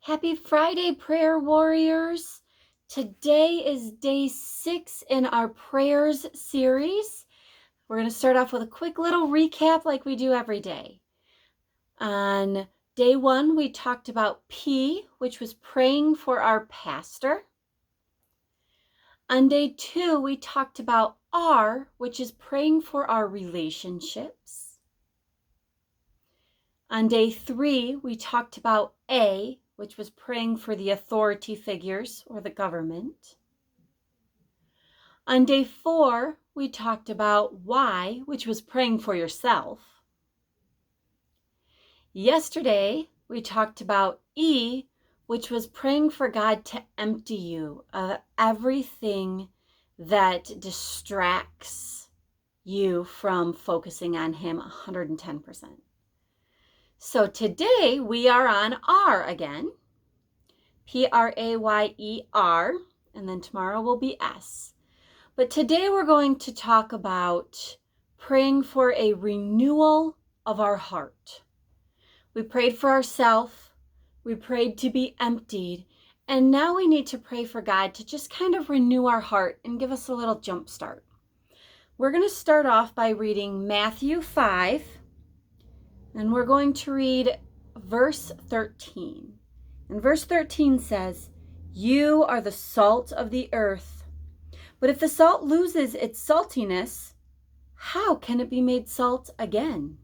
Happy Friday, prayer warriors. Today is day 6 in our prayers series. We're going to start off with a quick little recap like we do every day. On day 1, we talked about P, which was praying for our pastor. On day 2, we talked about R, which is praying for our relationships. On day 3, we talked about A, which was praying for the authority figures or the government. On day 4, we talked about Y, which was praying for yourself. Yesterday, we talked about E, which was praying for God to empty you of everything that distracts you from focusing on Him 110%. So today we are on R again, Prayer, and then tomorrow will be S. But today we're going to talk about praying for a renewal of our heart. We prayed for ourselves, we prayed to be emptied, and now we need to pray for God to just kind of renew our heart and give us a little jump start. We're going to start off by reading Matthew 5, and we're going to read verse 13. And verse 13 says, "You are the salt of the earth. But if the salt loses its saltiness, how can it be made salt again?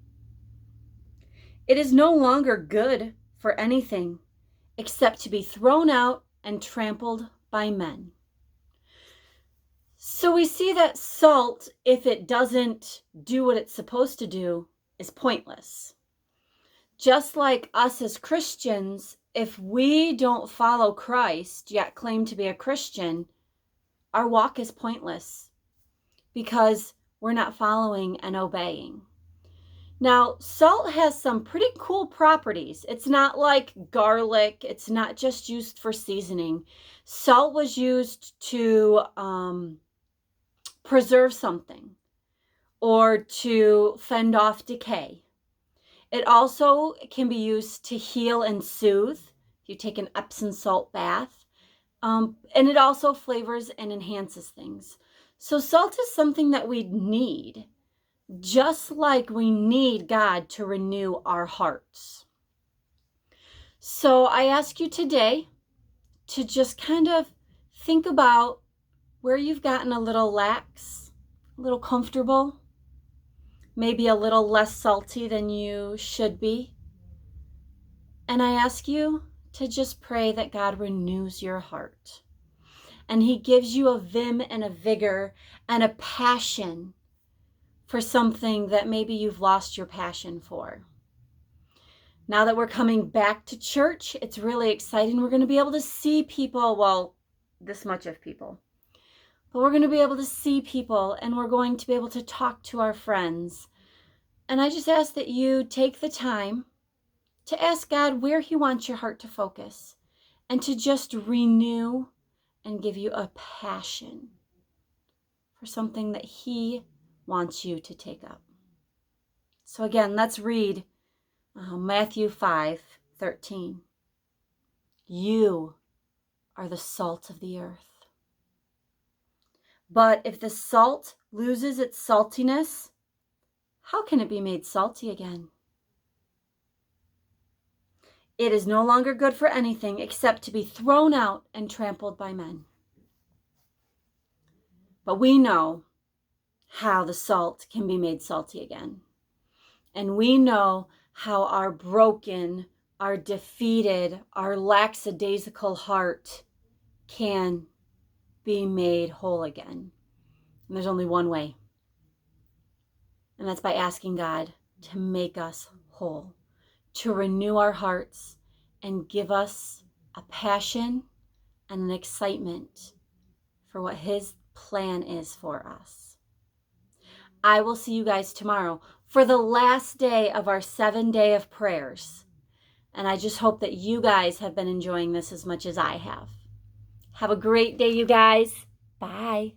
It is no longer good for anything except to be thrown out and trampled by men." So we see that salt, if it doesn't do what it's supposed to do, is pointless. Just like us as Christians, if we don't follow Christ yet claim to be a Christian, our walk is pointless because we're not following and obeying. Now, salt has some pretty cool properties. It's not like garlic. It's not just used for seasoning. Salt was used to preserve something or to fend off decay. It also can be used to heal and soothe. You take an Epsom salt bath. And it also flavors and enhances things. So salt is something that we need, just like we need God to renew our hearts. So I ask you today to just kind of think about where you've gotten a little lax, a little comfortable, maybe a little less salty than you should be. And I ask you to just pray that God renews your heart. And He gives you a vim and a vigor and a passion for something that maybe you've lost your passion for. Now that we're coming back to church, it's really exciting. We're going to be able to see people, well, this much of people. But we're going to be able to see people, and we're going to be able to talk to our friends. And I just ask that you take the time to ask God where He wants your heart to focus and to just renew and give you a passion for something that He wants you to take up. So again, let's read Matthew 5:13. You are the salt of the earth. But if the salt loses its saltiness, how can it be made salty again? It is no longer good for anything except to be thrown out and trampled by men. But we know how the salt can be made salty again. And we know how our broken, our defeated, our lackadaisical heart can be made whole again. And there's only one way. And that's by asking God to make us whole, to renew our hearts and give us a passion and an excitement for what His plan is for us. I will see you guys tomorrow for the last day of our 7-day of prayers. And I just hope that you guys have been enjoying this as much as I have. Have a great day, you guys. Bye.